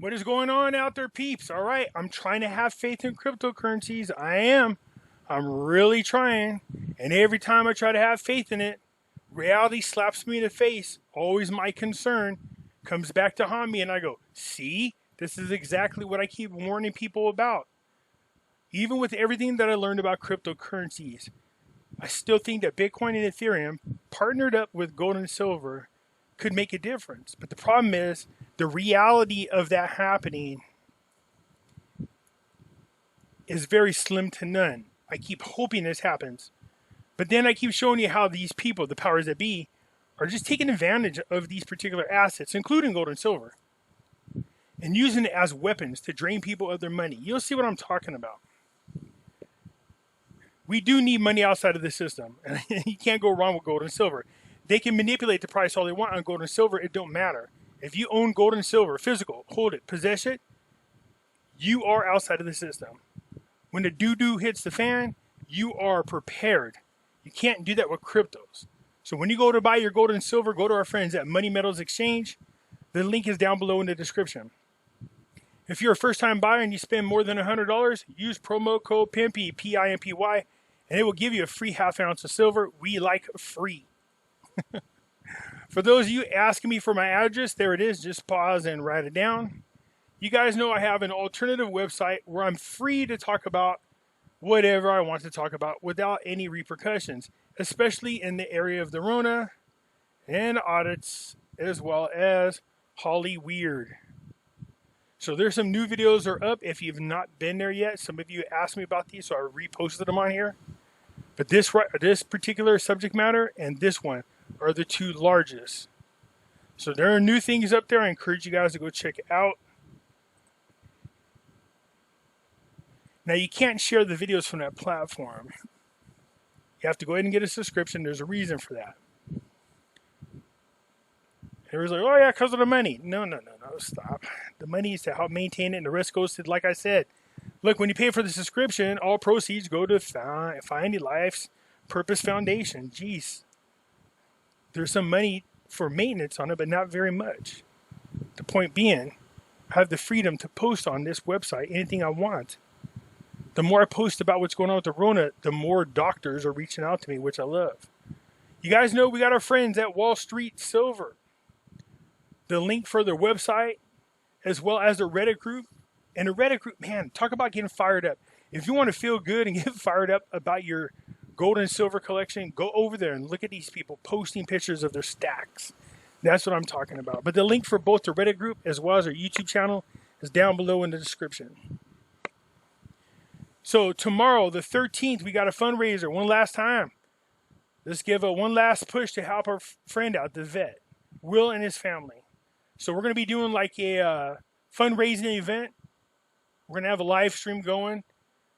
What is going on out there, peeps? All right, I'm trying to have faith in cryptocurrencies. I am. I'm really trying. And every time I try to have faith in it, reality slaps me in the face. Always my concern comes back to haunt me, and I go, see, this is exactly what I keep warning people about. Even with everything that I learned about cryptocurrencies, I still think that Bitcoin and Ethereum, partnered up with gold and silver, could make a difference. But the problem is, the reality of that happening is very slim to none. I keep hoping this happens. But then I keep showing you how these people, the powers that be, are just taking advantage of these particular assets, including gold and silver, and using it as weapons to drain people of their money. You'll see what I'm talking about. We do need money outside of the system. And you can't go wrong with gold and silver. They can manipulate the price all they want on gold and silver. It don't matter. If you own gold and silver, physical, hold it, possess it, you are outside of the system. When the doo-doo hits the fan, you are prepared. You can't do that with cryptos. So when you go to buy your gold and silver, go to our friends at Money Metals Exchange. The link is down below in the description. If you're a first-time buyer and you spend more than $100, use promo code Pimpy, P-I-M-P-Y, and it will give you a free half ounce of silver. We like free. For those of you asking me for my address, there it is. Just pause and write it down. You guys know I have an alternative website where I'm free to talk about whatever I want to talk about without any repercussions, especially in the area of the Rona and audits, as well as Holly Weird. So there's some new videos are up if you've not been there yet. Some of you asked me about these, so I reposted them on here. But this particular subject matter and this one are the two largest. So there are new things up there. I encourage you guys to go check it out. Now, you can't share the videos from that platform. You have to go ahead and get a subscription. There's a reason for that. Everyone's like, oh yeah, because of the money. No, stop. The money is to help maintain it, and the rest goes to, like I said, look, when you pay for the subscription, all proceeds go to Finding Life's Purpose Foundation. Jeez. There's some money for maintenance on it, but not very much. The point being, I have the freedom to post on this website anything I want. The more I post about what's going on with the Rona, the more doctors are reaching out to me, which I love. You guys know we got our friends at Wall Street Silver. The link for their website, as well as the Reddit group. And the Reddit group, man, talk about getting fired up. If you want to feel good and get fired up about your gold and silver collection, go over there and look at these people posting pictures of their stacks. That's what I'm talking about. But the link for both the Reddit group as well as our YouTube channel is down below in the description. So tomorrow, the 13th, we got a fundraiser one last time. Let's give one last push to help our friend out, the vet, Will, and his family. So we're going to be doing like a fundraising event. We're going to have a live stream going.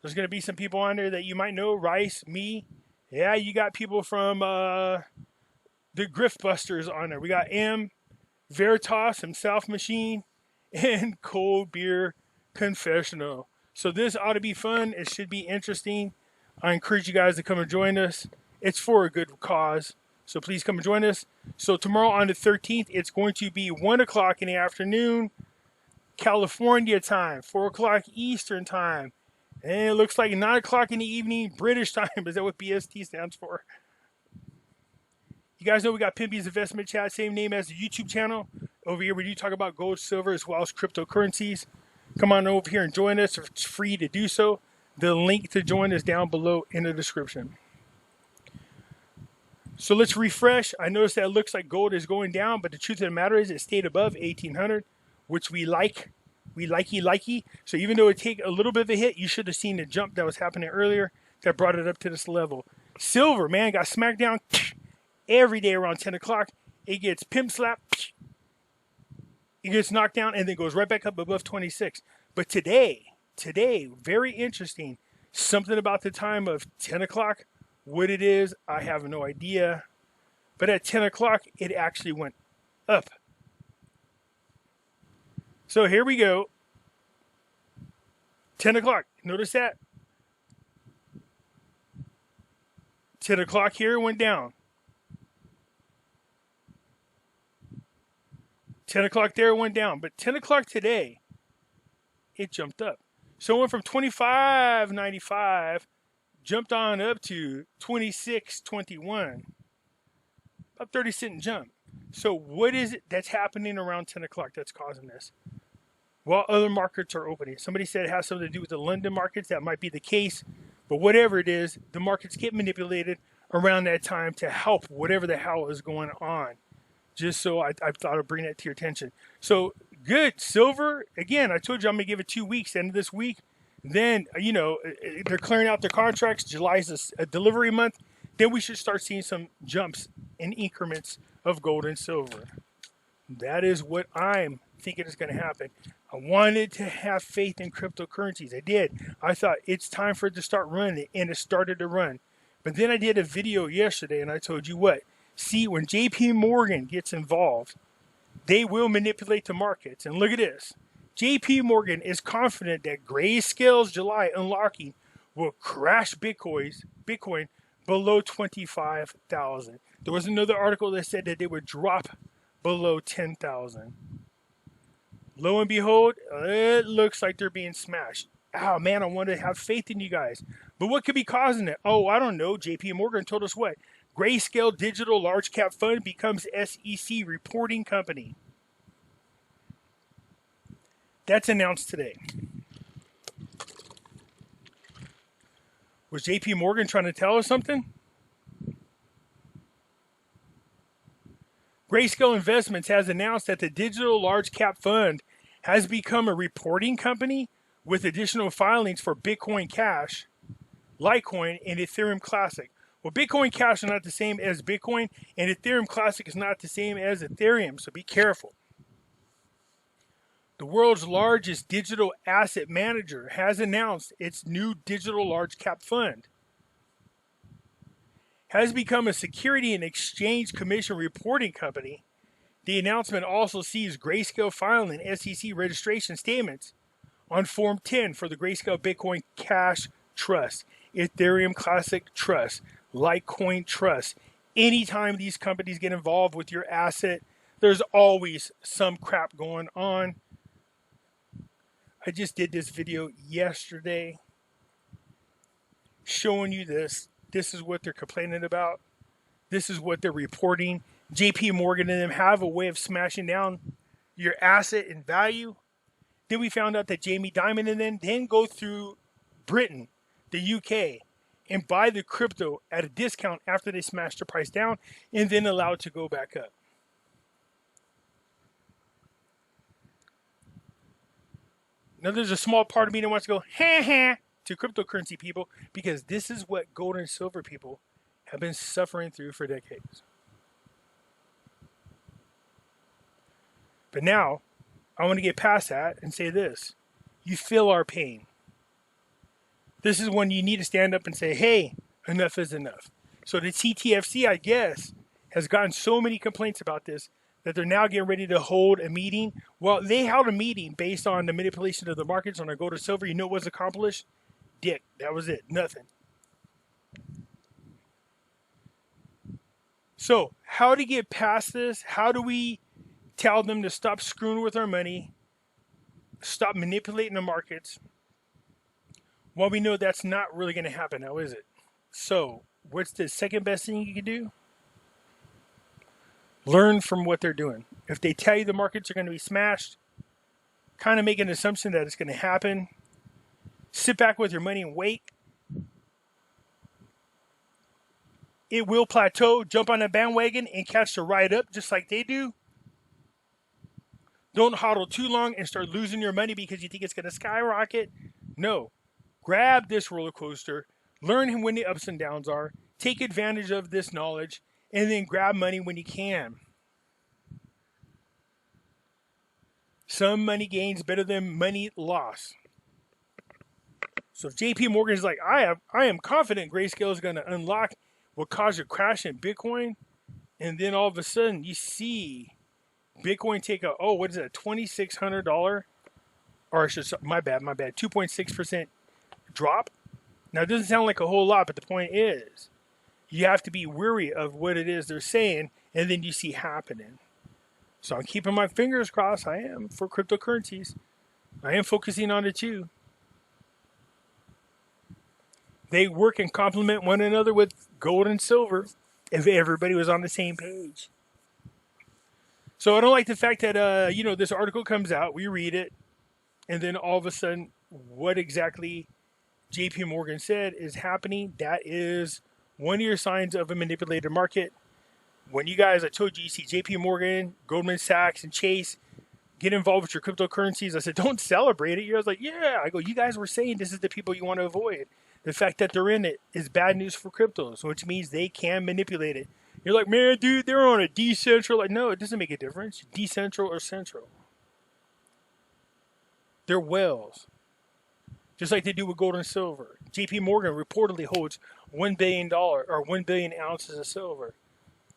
There's going to be some people on there that you might know. Rice, me. Yeah, you got people from the Griftbusters on there. We got M, Veritas, himself Machine, and Cold Beer Confessional. So this ought to be fun. It should be interesting. I encourage you guys to come and join us. It's for a good cause. So please come and join us. So tomorrow on the 13th, it's going to be 1 o'clock in the afternoon, California time, 4 o'clock Eastern time. And it looks like 9 o'clock in the evening, British time. Is that what BST stands for? You guys know we got Pimpy's Investment Chat, same name as the YouTube channel. Over here, we do talk about gold, silver, as well as cryptocurrencies. Come on over here and join us. It's free to do so. The link to join is down below in the description. So let's refresh. I noticed that it looks like gold is going down, but the truth of the matter is it stayed above 1800, which we like. We likey. So even though it take a little bit of a hit, you should have seen the jump that was happening earlier that brought it up to this level. Silver, man, got smacked down every day around 10 o'clock. It gets pimp slapped. It gets knocked down and then goes right back up above 26. But today, very interesting. Something about the time of 10 o'clock. What it is, I have no idea. But at 10 o'clock, it actually went up. So here we go. 10 o'clock. Notice that? 10 o'clock here went down. 10 o'clock there went down. But 10 o'clock today, it jumped up. So it went from 25.95, jumped on up to 26.21, about 30-cent jump. So what is it that's happening around 10 o'clock that's causing this? Well, other markets are opening. Somebody said it has something to do with the London markets. That might be the case. But whatever it is, the markets get manipulated around that time to help whatever the hell is going on. Just so I thought I'd bring that to your attention. So good. Silver, again, I told you I'm going to give it 2 weeks, end of this week. Then, they're clearing out their contracts. July's a delivery month. Then we should start seeing some jumps in increments of gold and silver. That is what I'm thinking is going to happen. I wanted to have faith in cryptocurrencies. I did. I thought it's time for it to start running, and it started to run. But then I did a video yesterday, and I told you what. See, when JP Morgan gets involved, they will manipulate the markets. And look at this. JP Morgan is confident that Grayscale's July unlocking will crash Bitcoin below 25,000. There was another article that said that they would drop below 10,000. Lo and behold, it looks like they're being smashed. Oh man, I want to have faith in you guys. But what could be causing it? Oh, I don't know. JP Morgan told us what? Grayscale Digital Large Cap Fund becomes SEC reporting company. That's announced today. Was JP Morgan trying to tell us something? Grayscale Investments has announced that the Digital Large Cap Fund has become a reporting company with additional filings for Bitcoin Cash, Litecoin, and Ethereum Classic. Well, Bitcoin Cash is not the same as Bitcoin, and Ethereum Classic is not the same as Ethereum, so be careful. The world's largest digital asset manager has announced its new Digital Large Cap Fund has become a Security and Exchange Commission reporting company. The announcement also sees Grayscale filing SEC registration statements on Form 10 for the Grayscale Bitcoin Cash Trust, Ethereum Classic Trust, Litecoin Trust. Anytime these companies get involved with your asset, there's always some crap going on. I just did this video yesterday showing you this. This is what they're complaining about. This is what they're reporting. JP Morgan and them have a way of smashing down your asset in value. Then we found out that Jamie Dimon and them then go through Britain, the UK, and buy the crypto at a discount after they smash the price down and then allow it to go back up. Now there's a small part of me that wants to go, ha ha, to cryptocurrency people, because this is what gold and silver people have been suffering through for decades. But now, I want to get past that and say this. You feel our pain. This is when you need to stand up and say, hey, enough is enough. So the TTFC, I guess, has gotten so many complaints about this that they're now getting ready to hold a meeting. Well, they held a meeting based on the manipulation of the markets on their gold and silver. You know what was accomplished? Dick. That was it. Nothing. So, how to get past this? How do we tell them to stop screwing with our money? Stop manipulating the markets? Well, we know that's not really going to happen now, is it? So, what's the second best thing you can do? Learn from what they're doing. If they tell you the markets are going to be smashed, kind of make an assumption that it's going to happen. Sit back with your money and wait. It will plateau. Jump on a bandwagon and catch the ride up just like they do. Don't hodl too long and start losing your money because you think it's going to skyrocket. No. Grab this roller coaster. Learn when the ups and downs are. Take advantage of this knowledge. And then grab money when you can. Some money gains better than money loss. So if JP Morgan is like, I am confident Grayscale is going to unlock what caused a crash in Bitcoin, and then all of a sudden you see Bitcoin take a $2,600 or my bad 2.6% drop. Now it doesn't sound like a whole lot, but the point is you have to be wary of what it is they're saying, and then you see happening. So I'm keeping my fingers crossed. I am for cryptocurrencies. I am focusing on it too. They work and complement one another with gold and silver if everybody was on the same page. So I don't like the fact that, this article comes out, we read it, and then all of a sudden, what exactly JP Morgan said is happening. That is one of your signs of a manipulated market. When you guys, I told you, you see JP Morgan, Goldman Sachs, and Chase get involved with your cryptocurrencies, I said, don't celebrate it. You guys like, yeah. I go, you guys were saying this is the people you want to avoid. The fact that they're in it is bad news for cryptos, which means they can manipulate it. You're like, man, dude, they're on a decentral. Like, no, it doesn't make a difference. Decentral or central. They're whales. Just like they do with gold and silver. JP Morgan reportedly holds $1 billion or 1 billion ounces of silver.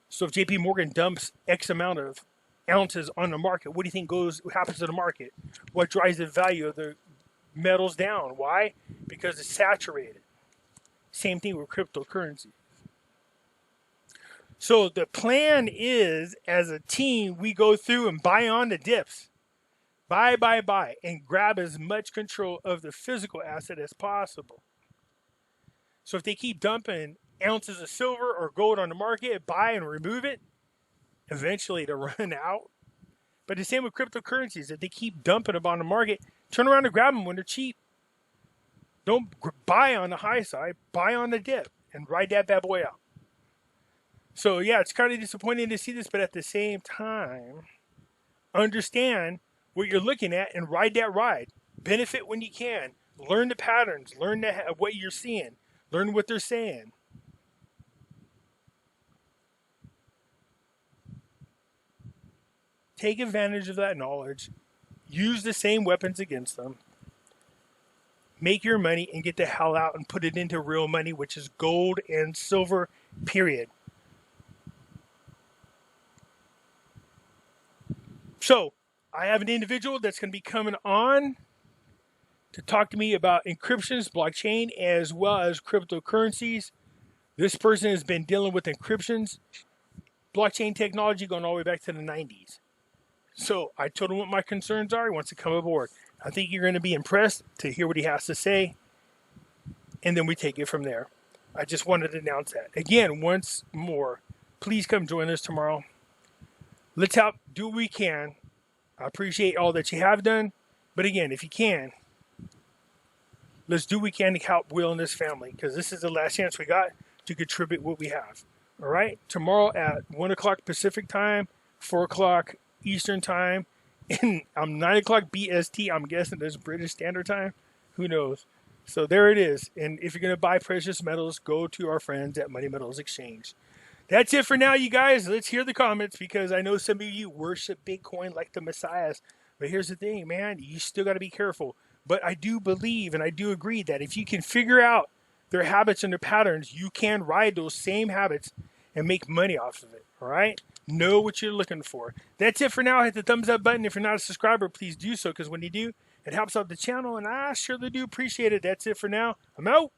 So if JP Morgan dumps X amount of ounces on the market, what do you think happens to the market? What drives the value of the metals down? Why? Because it's saturated. Same thing with cryptocurrency. So the plan is, as a team, we go through and buy on the dips. Buy, and grab as much control of the physical asset as possible. So if they keep dumping ounces of silver or gold on the market, buy and remove it, eventually it'll run out. But the same with cryptocurrencies. If they keep dumping them on the market, turn around and grab them when they're cheap. Don't buy on the high side, buy on the dip, and ride that bad boy out. So yeah, it's kind of disappointing to see this, but at the same time, understand what you're looking at and ride that ride. Benefit when you can. Learn the patterns. Learn what you're seeing. Learn what they're saying. Take advantage of that knowledge. Use the same weapons against them. Make your money and get the hell out and put it into real money, which is gold and silver, period. So, I have an individual that's going to be coming on to talk to me about encryptions, blockchain, as well as cryptocurrencies. This person has been dealing with encryptions, blockchain technology going all the way back to the 90s. So I told him what my concerns are. He wants to come aboard. I think you're going to be impressed to hear what he has to say, and then we take it from there. I just wanted to announce that. Again, once more, please come join us tomorrow. Let's help do what we can. I appreciate all that you have done. But again, if you can, let's do what we can to help Will and his family, because this is the last chance we got to contribute what we have. All right? Tomorrow at 1 o'clock Pacific time, 4 o'clock Eastern time, and I'm 9 o'clock BST. I'm guessing there's British Standard Time. Who knows? So there it is. And if you're going to buy precious metals, go to our friends at Money Metals Exchange. That's it for now, you guys. Let's hear the comments, because I know some of you worship Bitcoin like the messiahs. But here's the thing, man. You still got to be careful. But I do believe and I do agree that if you can figure out their habits and their patterns, you can ride those same habits and make money off of it. All right? Know what you're looking for. That's it for now. Hit the thumbs up button. If you're not a subscriber, please do so, because when you do, it helps out the channel, and I surely do appreciate it. That's it for now. I'm out.